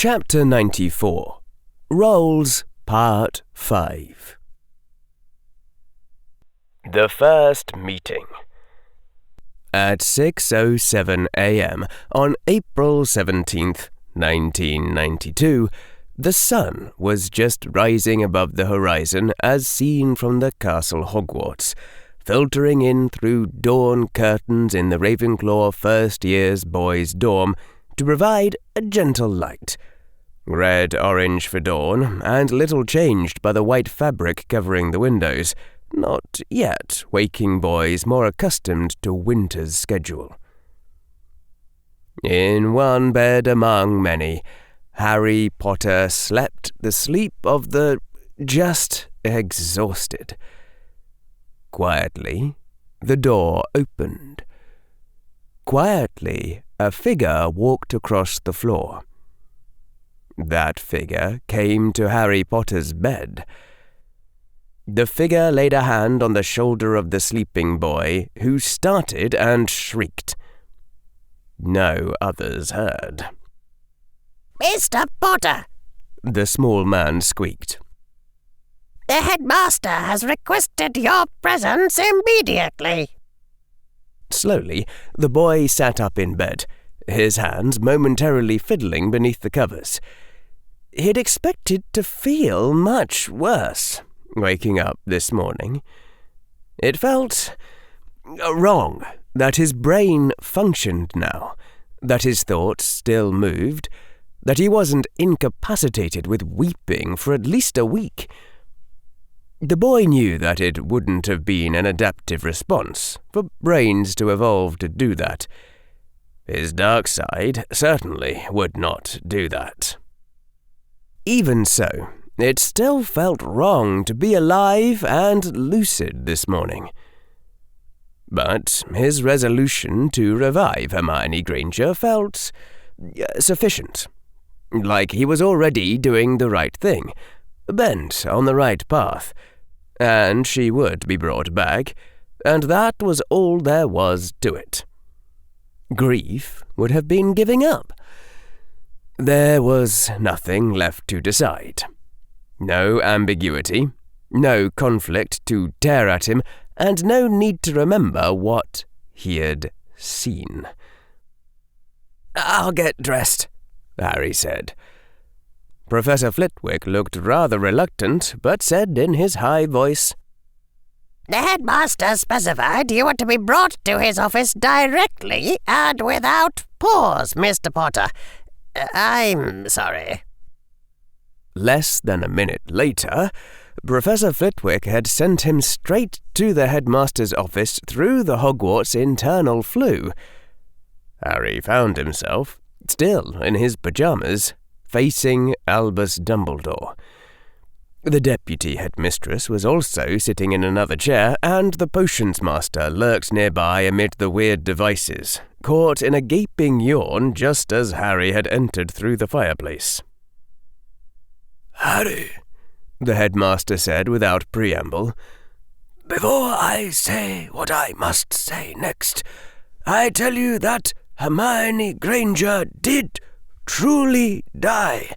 Chapter 94. Roles, Part 5. The First Meeting. At 6:07 a.m. on April 17th, 1992, the sun was just rising above the horizon as seen from the castle Hogwarts, filtering in through dawn curtains in the Ravenclaw First Year's Boys' Dorm to provide a gentle light. Red-orange for dawn, and little changed by the white fabric covering the windows, not yet waking boys more accustomed to winter's schedule. In one bed among many, Harry Potter slept the sleep of the just exhausted. Quietly, the door opened. Quietly, a figure walked across the floor. That figure came to Harry Potter's bed. The figure laid a hand on the shoulder of the sleeping boy, who started and shrieked. No others heard. "Mr. Potter," the small man squeaked. "the headmaster has requested your presence immediately." Slowly, the boy sat up in bed, his hands momentarily fiddling beneath the covers. He'd expected to feel much worse waking up this morning. It felt wrong that his brain functioned now, that his thoughts still moved, that he wasn't incapacitated with weeping for at least a week. The boy knew that it wouldn't have been an adaptive response for brains to evolve to do that. His dark side certainly would not do that. Even so, it still felt wrong to be alive and lucid this morning. But his resolution to revive Hermione Granger felt sufficient, like he was already doing the right thing, bent on the right path, and she would be brought back, and that was all there was to it. Grief would have been giving up. There was nothing left to decide. No ambiguity, no conflict to tear at him, and no need to remember what he had seen. "I'll get dressed," Harry said. Professor Flitwick looked rather reluctant, but said in his high voice, "The headmaster specified you were to be brought to his office directly and without pause, Mr. Potter. I'm sorry." Less than a minute later, Professor Flitwick had sent him straight to the headmaster's office through the Hogwarts internal flue. Harry found himself, still in his pyjamas, facing Albus Dumbledore. The deputy headmistress was also sitting in another chair, and the potions master lurked nearby amid the weird devices, caught in a gaping yawn just as Harry had entered through the fireplace. "Harry," the headmaster said without preamble, "before I say what I must say next, I tell you that Hermione Granger did truly die.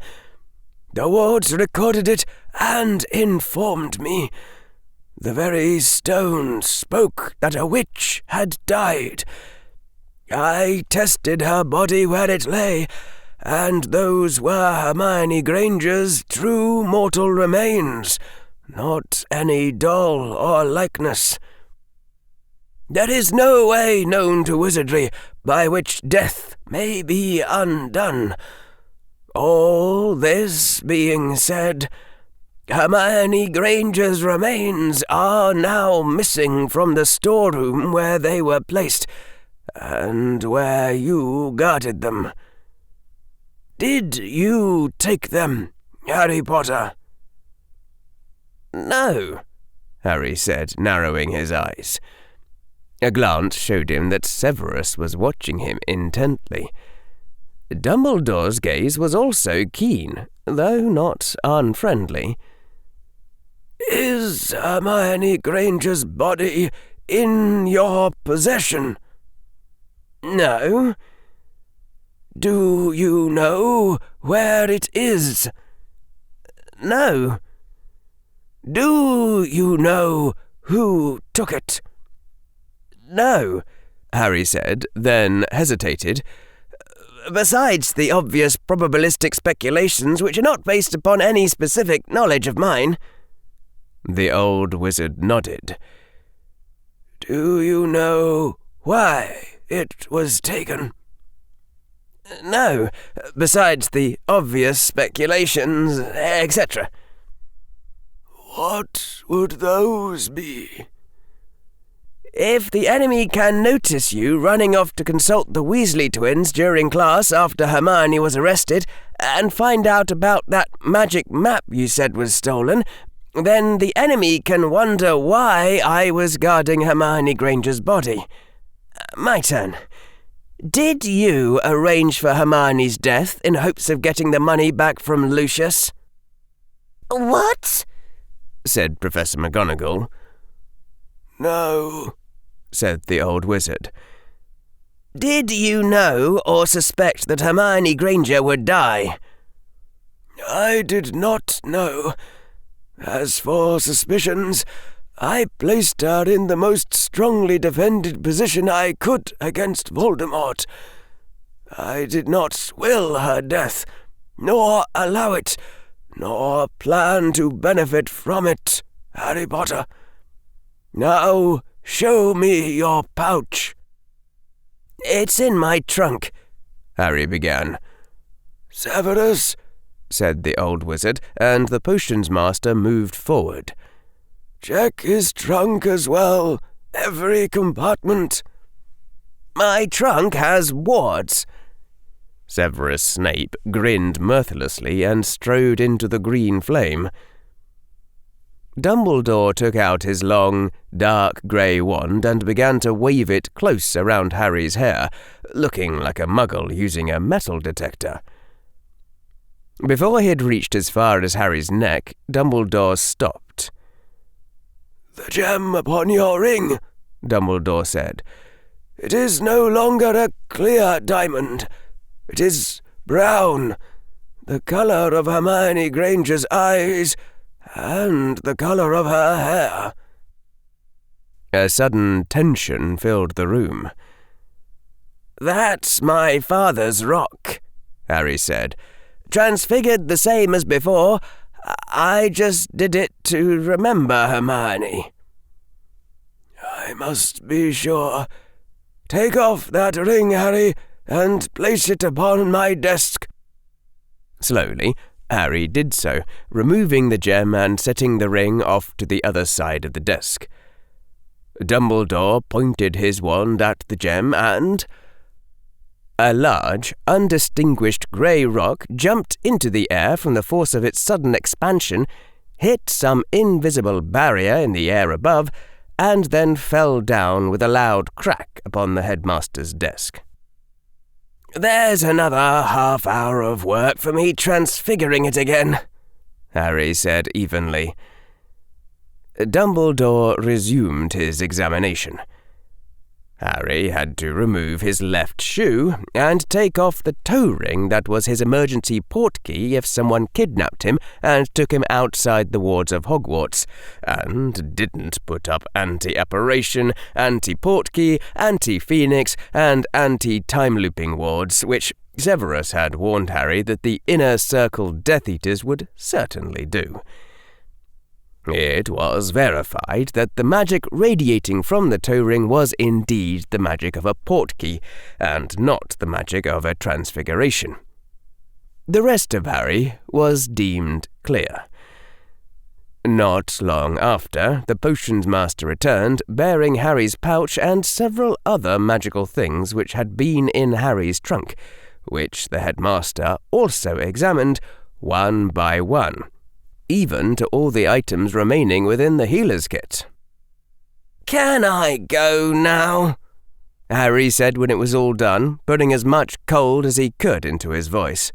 The wards recorded it and informed me. The very stone spoke that a witch had died. I tested her body where it lay, and those were Hermione Granger's true mortal remains, not any doll or likeness. There is no way known to wizardry by which death may be undone. All this being said, Hermione Granger's remains are now missing from the storeroom where they were placed, and where you guarded them. Did you take them, Harry Potter?" "No," Harry said, narrowing his eyes. A glance showed him that Severus was watching him intently. Dumbledore's gaze was also keen, though not unfriendly. "Is Hermione Granger's body in your possession?" "No." Do you know where it is? No. Do you know who took it? No, Harry said, then hesitated. Besides the obvious probabilistic speculations which are not based upon any specific knowledge of mine. The old wizard nodded. Do you know why it was taken? No, besides the obvious speculations, etc. What would those be? If the enemy can notice you running off to consult the Weasley twins during class after Hermione was arrested, and find out about that magic map you said was stolen, then the enemy can wonder why I was guarding Hermione Granger's body. My turn. Did you arrange for Hermione's death in hopes of getting the money back from Lucius? What? Said Professor McGonagall. No, said the old wizard. Did you know or suspect that Hermione Granger would die? I did not know. As for suspicions, I placed her in the most strongly defended position I could against Voldemort. I did not will her death, nor allow it, nor plan to benefit from it, Harry Potter. Now, show me your pouch. It's in my trunk, Harry began. Severus, said the old wizard, and the potions master moved forward. Check his trunk as well, every compartment. My trunk has wards. Severus Snape grinned mirthlessly and strode into the green flame. Dumbledore took out his long, dark grey wand and began to wave it close around Harry's hair, looking like a muggle using a metal detector. Before he had reached as far as Harry's neck, Dumbledore stopped. The gem upon your ring, Dumbledore said. It is no longer a clear diamond. It is brown, the colour of Hermione Granger's eyes, and the colour of her hair. A sudden tension filled the room. That's my father's rock, Harry said. Transfigured the same as before. I just did it to remember Hermione. I must be sure. Take off that ring, Harry, and place it upon my desk. Slowly, Harry did so, removing the gem and setting the ring off to the other side of the desk. Dumbledore pointed his wand at the gem and... A large, undistinguished grey rock jumped into the air from the force of its sudden expansion, hit some invisible barrier in the air above, and then fell down with a loud crack upon the headmaster's desk. There's another half-hour of work for me transfiguring it again, Harry said evenly. Dumbledore resumed his examination. Harry had to remove his left shoe and take off the toe ring that was his emergency portkey if someone kidnapped him and took him outside the wards of Hogwarts, and didn't put up anti-apparition, anti-portkey, anti-phoenix, and anti-time-looping wards, which Severus had warned Harry that the Inner Circle Death Eaters would certainly do. It was verified that the magic radiating from the toe ring was indeed the magic of a portkey, and not the magic of a transfiguration. The rest of Harry was deemed clear. Not long after, the potions master returned, bearing Harry's pouch and several other magical things which had been in Harry's trunk, which the headmaster also examined one by one, even to all the items remaining within the healer's kit. Can I go now? Harry said when it was all done, putting as much cold as he could into his voice.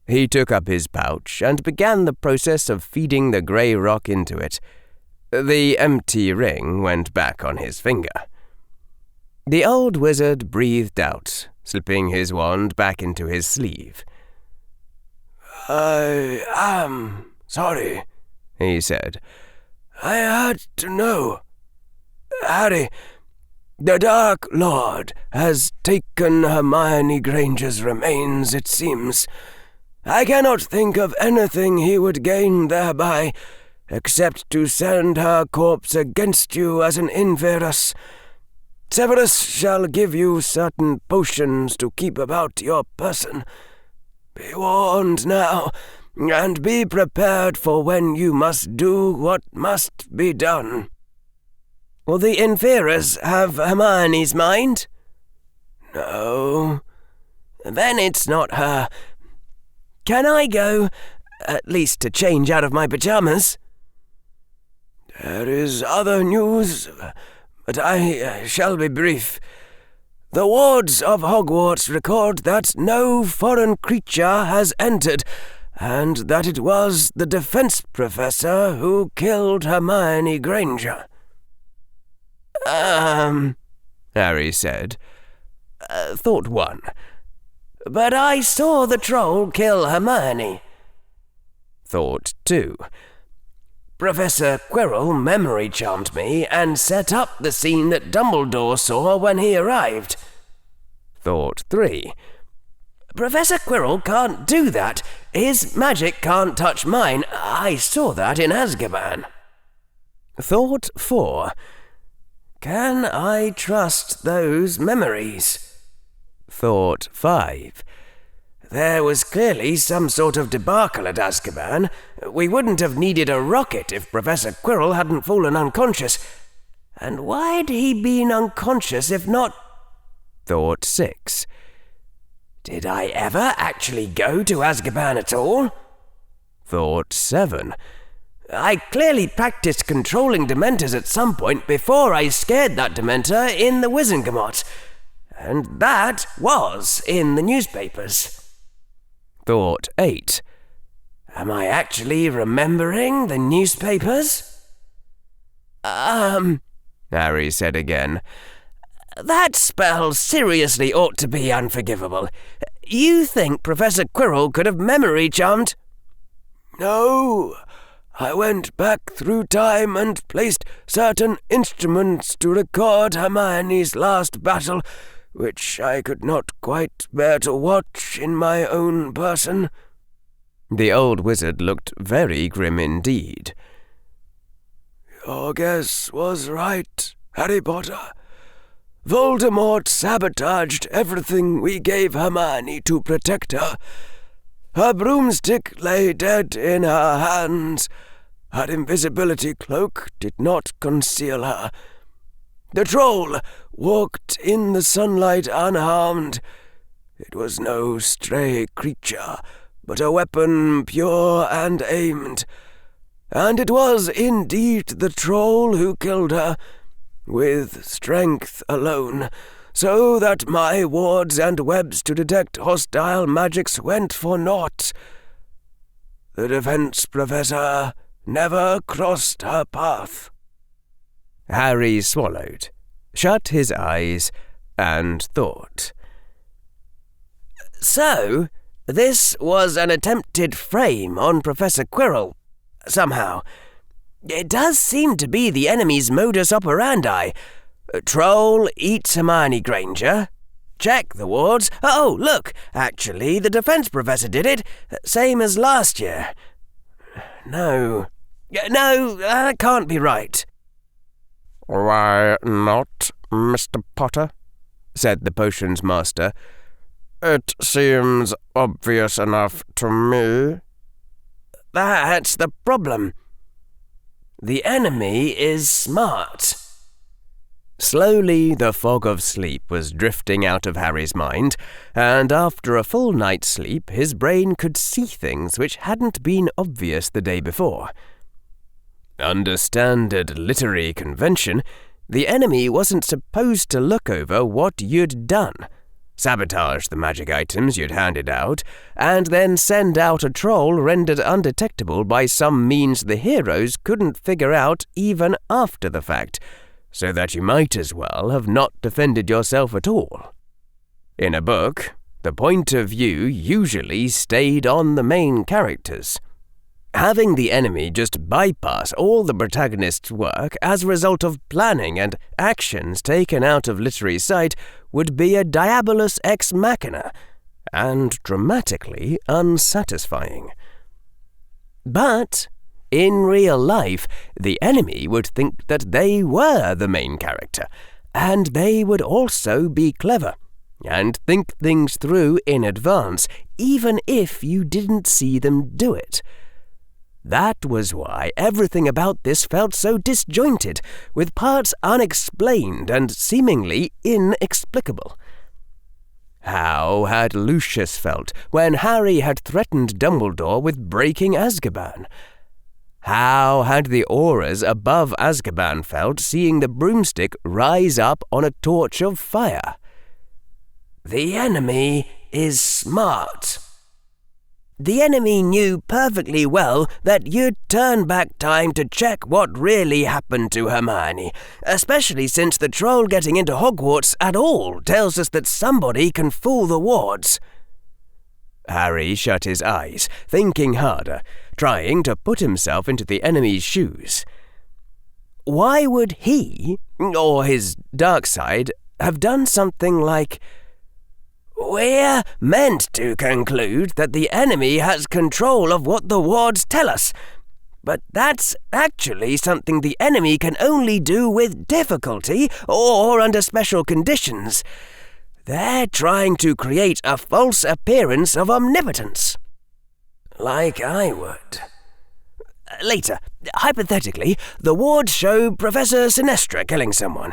He took up his pouch and began the process of feeding the grey rock into it. The empty ring went back on his finger. The old wizard breathed out, slipping his wand back into his sleeve. "I am sorry," he said. "I had to know. Harry, the Dark Lord has taken Hermione Granger's remains, it seems. I cannot think of anything he would gain thereby, except to send her corpse against you as an invirus. Severus shall give you certain potions to keep about your person. Be warned now, and be prepared for when you must do what must be done." "Will the invirus have Hermione's mind?" "No." "Then it's not her. Can I go, at least to change out of my pyjamas?" "There is other news, but I shall be brief. The wards of Hogwarts record that no foreign creature has entered, and that it was the defense professor who killed Hermione Granger." Harry said. Thought 1. "But I saw the troll kill Hermione." Thought 2. "Professor Quirrell memory charmed me and set up the scene that Dumbledore saw when he arrived." Thought 3. "Professor Quirrell can't do that. His magic can't touch mine. I saw that in Azkaban." Thought 4. "Can I trust those memories?" Thought 5. "There was clearly some sort of debacle at Azkaban. We wouldn't have needed a rocket if Professor Quirrell hadn't fallen unconscious. And why'd he been unconscious if not—" Thought 6. "Did I ever actually go to Azkaban at all?" Thought 7. "I clearly practiced controlling Dementors at some point before I scared that Dementor in the Wizengamot. And that was in the newspapers." Thought 8. "Am I actually remembering the newspapers?" Harry said again. "That spell seriously ought to be unforgivable. You think Professor Quirrell could have memory charmed—" "No. I went back through time and placed certain instruments to record Hermione's last battle, which I could not quite bear to watch in my own person." The old wizard looked very grim indeed. "Your guess was right, Harry Potter. Voldemort sabotaged everything we gave Hermione to protect her. Her broomstick lay dead in her hands. Her invisibility cloak did not conceal her. The troll walked in the sunlight unharmed. It was no stray creature, but a weapon pure and aimed. And it was indeed the troll who killed her, with strength alone, so that my wards and webs to detect hostile magics went for naught. The defense professor never crossed her path." Harry swallowed, shut his eyes, and thought. "So, this was an attempted frame on Professor Quirrell, somehow. It does seem to be the enemy's modus operandi. Troll eats Hermione Granger. Check the wards. Oh, look, actually, the defense professor did it, same as last year. No, that can't be right." "Why not, Mr. Potter?" said the potions master. "It seems obvious enough to me." "That's the problem. The enemy is smart." Slowly the fog of sleep was drifting out of Harry's mind, and after a full night's sleep his brain could see things which hadn't been obvious the day before. Under standard literary convention, the enemy wasn't supposed to look over what you'd done, sabotage the magic items you'd handed out, and then send out a troll rendered undetectable by some means the heroes couldn't figure out even after the fact, so that you might as well have not defended yourself at all. In a book, the point of view usually stayed on the main characters. Having the enemy just bypass all the protagonist's work as a result of planning and actions taken out of literary sight would be a diabolus ex machina, and dramatically unsatisfying. But in real life, the enemy would think that they were the main character, and they would also be clever, and think things through in advance, even if you didn't see them do it. That was why everything about this felt so disjointed, with parts unexplained and seemingly inexplicable. How had Lucius felt when Harry had threatened Dumbledore with breaking Azkaban? How had the auras above Azkaban felt seeing the broomstick rise up on a torch of fire? The enemy is smart. The enemy knew perfectly well that you'd turn back time to check what really happened to Hermione, especially since the troll getting into Hogwarts at all tells us that somebody can fool the wards. Harry shut his eyes, thinking harder, trying to put himself into the enemy's shoes. Why would he, or his dark side, have done something like, "We're meant to conclude that the enemy has control of what the wards tell us, but that's actually something the enemy can only do with difficulty or under special conditions. They're trying to create a false appearance of omnipotence. Like I would." Later, hypothetically, the wards show Professor Sinestra killing someone.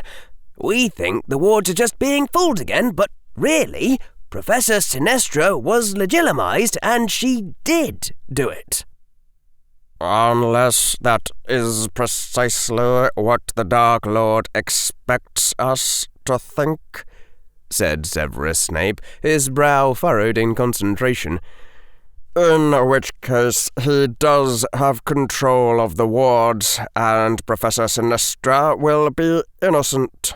We think the wards are just being fooled again, but really, Professor Sinestra was legitimized and she did do it. "Unless that is precisely what the Dark Lord expects us to think," said Severus Snape, his brow furrowed in concentration. "In which case he does have control of the wards, and Professor Sinestra will be innocent."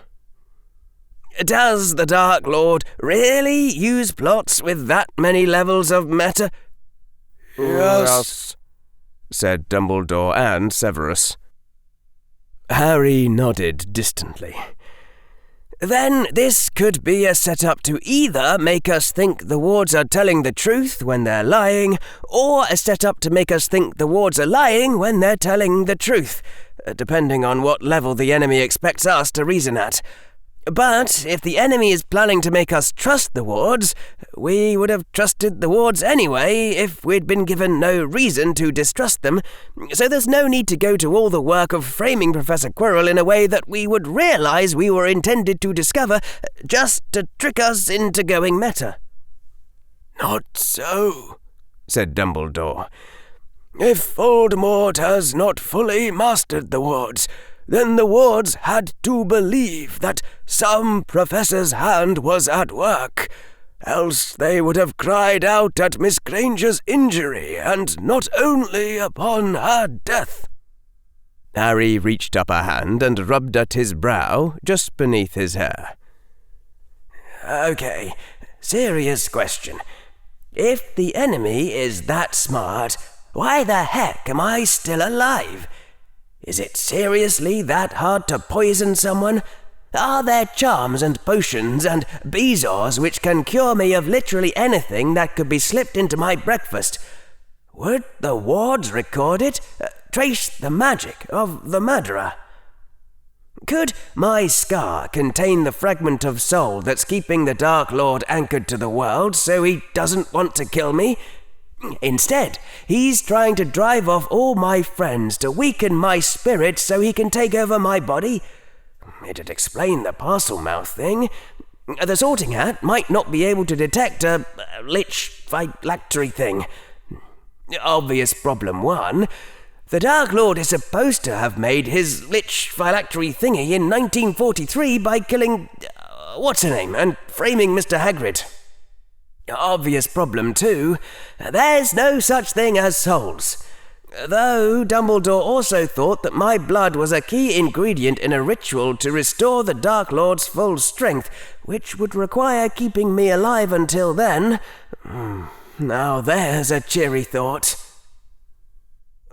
Does the Dark Lord really use plots with that many levels of meta? Yes, said Dumbledore and Severus. Harry nodded distantly. Then this could be a setup to either make us think the wards are telling the truth when they're lying, or a setup to make us think the wards are lying when they're telling the truth, depending on what level the enemy expects us to reason at. But if the enemy is planning to make us trust the wards, we would have trusted the wards anyway if we'd been given no reason to distrust them, so there's no need to go to all the work of framing Professor Quirrell in a way that we would realise we were intended to discover, just to trick us into going meta. "Not so," said Dumbledore. "If Voldemort has not fully mastered the wards, then the wards had to believe that some professor's hand was at work, else they would have cried out at Miss Granger's injury, and not only upon her death." Harry reached up a hand and rubbed at his brow, just beneath his hair. Okay, serious question. If the enemy is that smart, why the heck am I still alive? Is it seriously that hard to poison someone? Are there charms and potions and bezoars which can cure me of literally anything that could be slipped into my breakfast? Would the wards record it? Trace the magic of the murderer? Could my scar contain the fragment of soul that's keeping the Dark Lord anchored to the world so he doesn't want to kill me? Instead, he's trying to drive off all my friends to weaken my spirit so he can take over my body. It'd explain the Parselmouth thing. The Sorting Hat might not be able to detect a lich phylactery thing. Obvious problem one. The Dark Lord is supposed to have made his lich phylactery thingy in 1943 by killing what's-her-name and framing Mr. Hagrid. Obvious problem two. There's no such thing as souls. Though Dumbledore also thought that my blood was a key ingredient in a ritual to restore the Dark Lord's full strength, which would require keeping me alive until then. Now there's a cheery thought.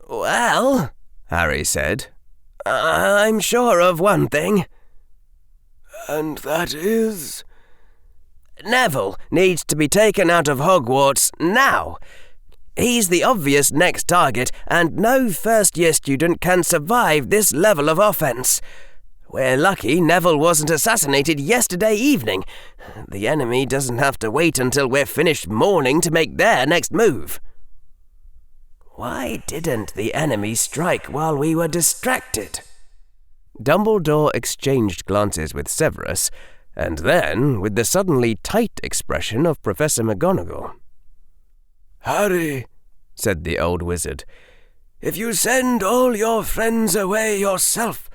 Well, Harry said, I'm sure of one thing. And that is? Neville needs to be taken out of Hogwarts now. He's the obvious next target, and no first-year student can survive this level of offence. We're lucky Neville wasn't assassinated yesterday evening. The enemy doesn't have to wait until we're finished mourning to make their next move. Why didn't the enemy strike while we were distracted? Dumbledore exchanged glances with Severus, and then with the suddenly tight expression of Professor McGonagall. Harry, said the old wizard, if you send all your friends away yourself,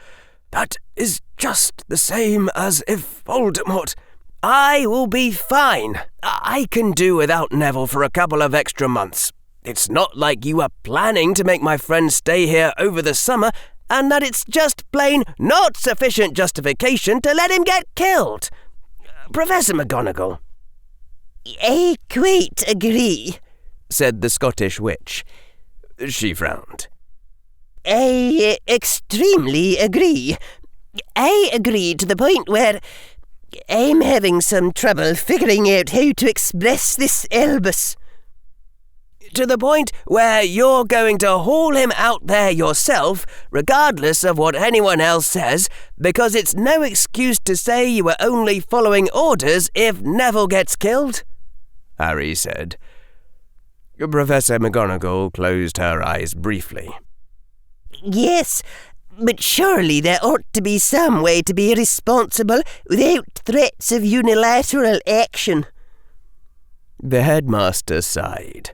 that is just the same as if Voldemort... I will be fine. I can do without Neville for a couple of extra months. It's not like you are planning to make my friends stay here over the summer, and that it's just plain not sufficient justification to let him get killed. Professor McGonagall. I quite agree, said the Scottish witch. She frowned. I extremely agree. I agree to the point where I'm having some trouble figuring out how to express this, Albus. To the point where you're going to haul him out there yourself, regardless of what anyone else says, because it's no excuse to say you were only following orders if Neville gets killed? Harry said. Professor McGonagall closed her eyes briefly. Yes, but surely there ought to be some way to be responsible without threats of unilateral action. The headmaster sighed.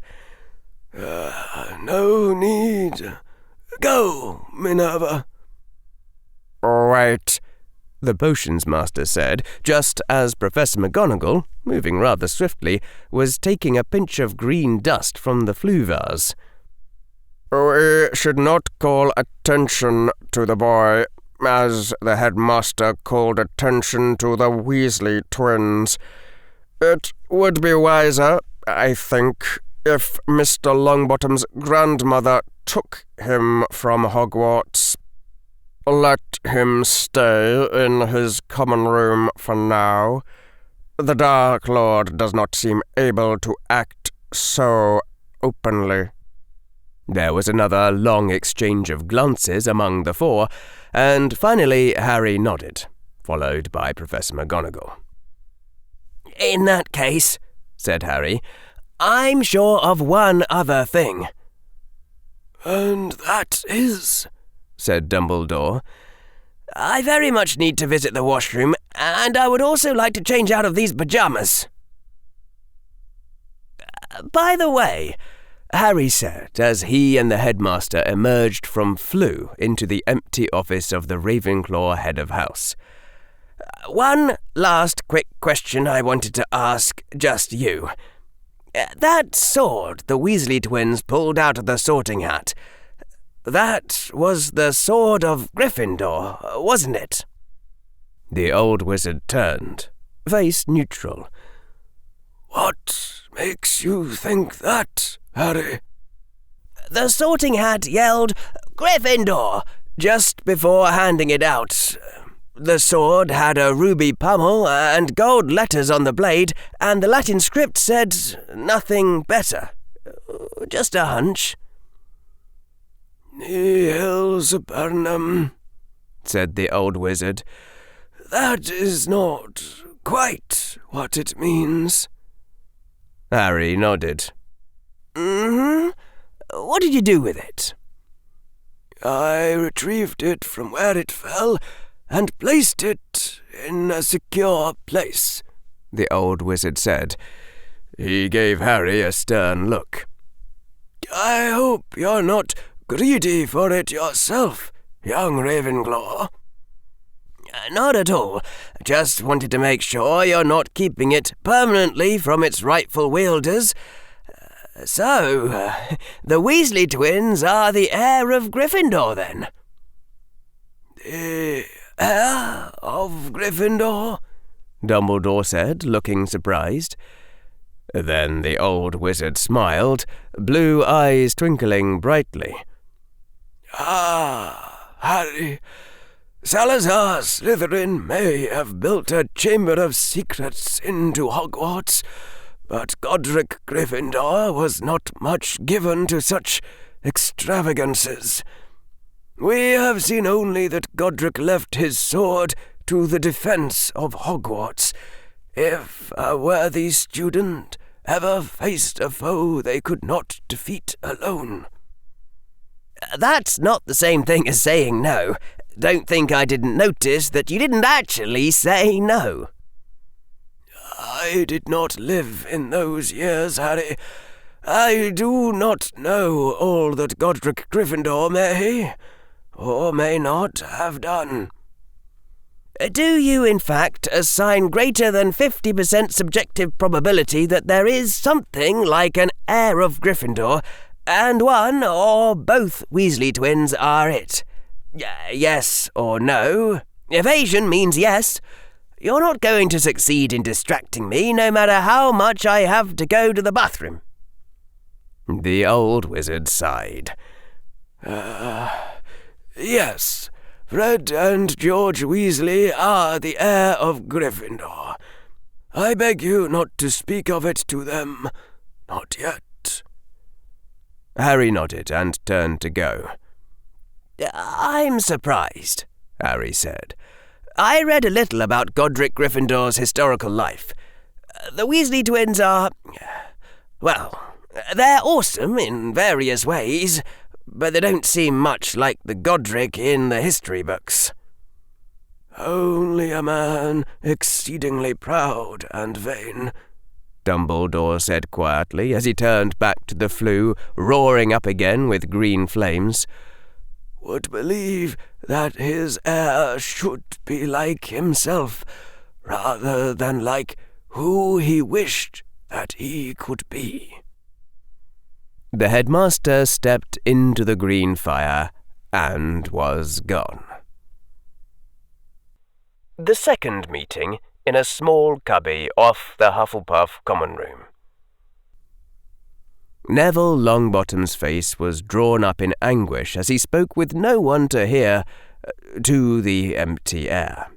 No need. Go, Minerva. Right, the potions master said, just as Professor McGonagall, moving rather swiftly, was taking a pinch of green dust from the flue vase. We should not call attention to the boy, as the headmaster called attention to the Weasley twins. It would be wiser, I think, if Mr. Longbottom's grandmother took him from Hogwarts. Let him stay in his common room for now. The Dark Lord does not seem able to act so openly. There was another long exchange of glances among the four, and finally Harry nodded, followed by Professor McGonagall. In that case, said Harry, I'm sure of one other thing. And that is, said Dumbledore. I very much need to visit the washroom, and I would also like to change out of these pyjamas. By the way, Harry said, as he and the headmaster emerged from Floo into the empty office of the Ravenclaw head of house. One last quick question I wanted to ask just you. That sword the Weasley twins pulled out of the Sorting Hat, that was the sword of Gryffindor, wasn't it? The old wizard turned, face neutral. What makes you think that, Harry? The Sorting Hat yelled, "Gryffindor!" just before handing it out. The sword had a ruby pommel and gold letters on the blade, and the Latin script said nothing better. Just a hunch. Nihil supernum, said the old wizard. That is not quite what it means. Harry nodded. Mm-hmm. What did you do with it? I retrieved it from where it fell and placed it in a secure place, the old wizard said. He gave Harry a stern look. I hope you're not greedy for it yourself, young Ravenclaw. Not at all. Just wanted to make sure you're not keeping it permanently from its rightful wielders. So, the Weasley twins are the heir of Gryffindor, then? The heir of Gryffindor? Dumbledore said, looking surprised. Then the old wizard smiled, blue eyes twinkling brightly. Ah, Harry, Salazar Slytherin may have built a chamber of secrets into Hogwarts, but Godric Gryffindor was not much given to such extravagances. We have seen only that Godric left his sword to the defense of Hogwarts, if a worthy student ever faced a foe they could not defeat alone. That's not the same thing as saying no. Don't think I didn't notice that you didn't actually say no. I did not live in those years, Harry. I do not know all that Godric Gryffindor may, or may not, have done. Do you, in fact, assign greater than 50% subjective probability that there is something like an heir of Gryffindor, and one or both Weasley twins are it? Yes or no? Evasion means yes. You're not going to succeed in distracting me, no matter how much I have to go to the bathroom. The old wizard sighed. Yes, Fred and George Weasley are the heir of Gryffindor. I beg you not to speak of it to them. Not yet. Harry nodded and turned to go. I'm surprised, Harry said. I read a little about Godric Gryffindor's historical life. The Weasley twins are... well, they're awesome in various ways, but they don't seem much like the Godric in the history books. Only a man exceedingly proud and vain, Dumbledore said quietly as he turned back to the flue, roaring up again with green flames, would believe that his heir should be like himself, rather than like who he wished that he could be. The headmaster stepped into the green fire and was gone. The second meeting in a small cubby off the Hufflepuff common room. Neville Longbottom's face was drawn up in anguish as he spoke with no one to hear, to the empty air.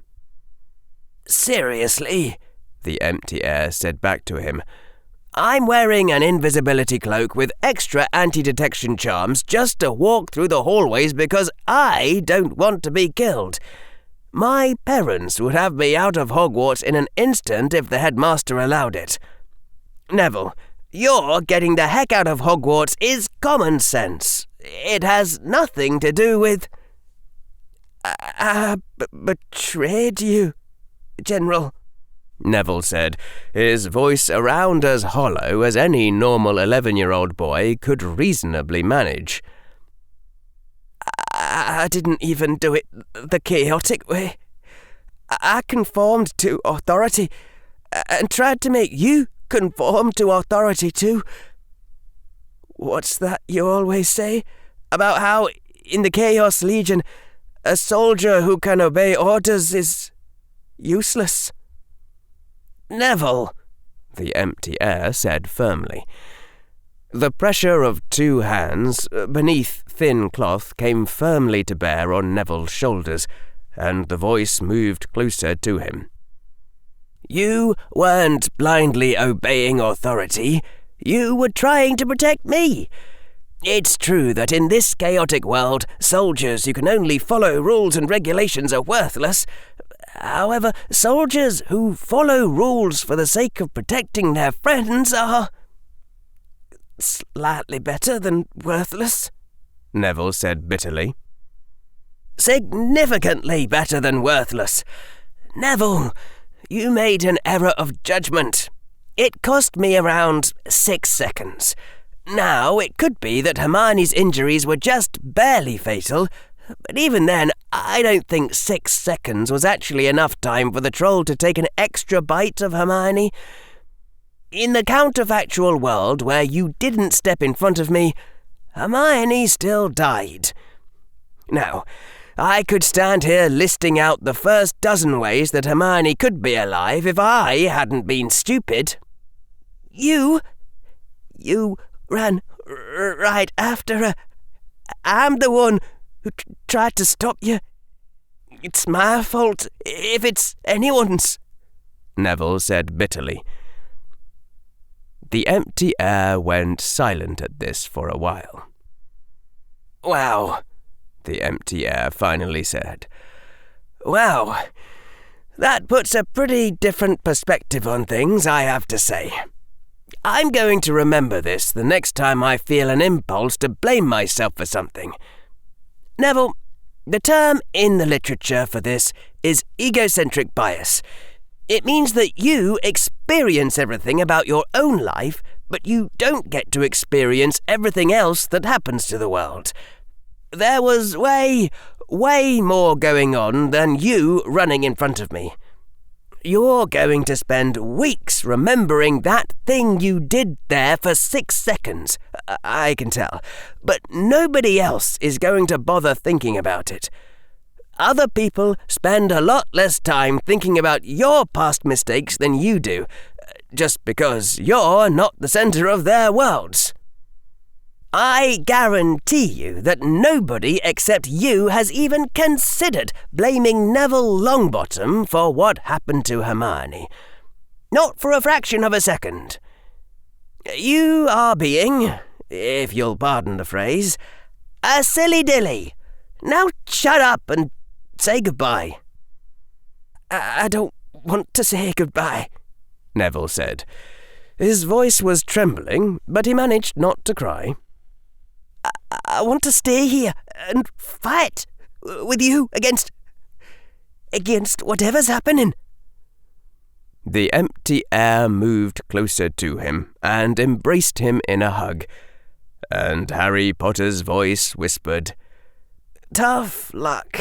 Seriously, the empty air said back to him, I'm wearing an invisibility cloak with extra anti-detection charms just to walk through the hallways because I don't want to be killed. My parents would have me out of Hogwarts in an instant if the headmaster allowed it. Neville, you're getting the heck out of Hogwarts is common sense. It has nothing to do with... betrayed you, General, Neville said, his voice around as hollow as any normal 11-year-old boy could reasonably manage. I didn't even do it the chaotic way. I conformed to authority and tried to make you conform to authority too. What's that you always say about how, in the Chaos Legion, a soldier who can obey orders is useless? Neville, the empty air said firmly. The pressure of two hands beneath thin cloth came firmly to bear on Neville's shoulders, and the voice moved closer to him. You weren't blindly obeying authority. You were trying to protect me. It's true that in this chaotic world, soldiers who can only follow rules and regulations are worthless. However, soldiers who follow rules for the sake of protecting their friends are... slightly better than worthless, Neville said bitterly. Significantly better than worthless. Neville, you made an error of judgment. It cost me around 6 seconds. Now, it could be that Hermione's injuries were just barely fatal, but even then, I don't think 6 seconds was actually enough time for the troll to take an extra bite of Hermione. In the counterfactual world where you didn't step in front of me, Hermione still died. Now, I could stand here listing out the first dozen ways that Hermione could be alive if I hadn't been stupid. You ran right after her. I'm the one who tried to stop you. It's my fault if it's anyone's, Neville said bitterly. The empty air went silent at this for a while. Wow, the empty air finally said. Wow, that puts a pretty different perspective on things, I have to say. I'm going to remember this the next time I feel an impulse to blame myself for something. Neville, the term in the literature for this is egocentric bias. It means that you experience everything about your own life, but you don't get to experience everything else that happens to the world. There was way more going on than you running in front of me. You're going to spend weeks remembering that thing you did there for 6 seconds, I can tell, but nobody else is going to bother thinking about it. Other people spend a lot less time thinking about your past mistakes than you do, just because you're not the centre of their worlds. I guarantee you that nobody except you has even considered blaming Neville Longbottom for what happened to Hermione. Not for a fraction of a second. You are being, if you'll pardon the phrase, a silly-dilly. Now shut up and say goodbye. I don't want to say goodbye, Neville said. His voice was trembling, but he managed not to cry. I want to stay here and fight with you against whatever's happening. The empty air moved closer to him and embraced him in a hug, and Harry Potter's voice whispered, Tough luck.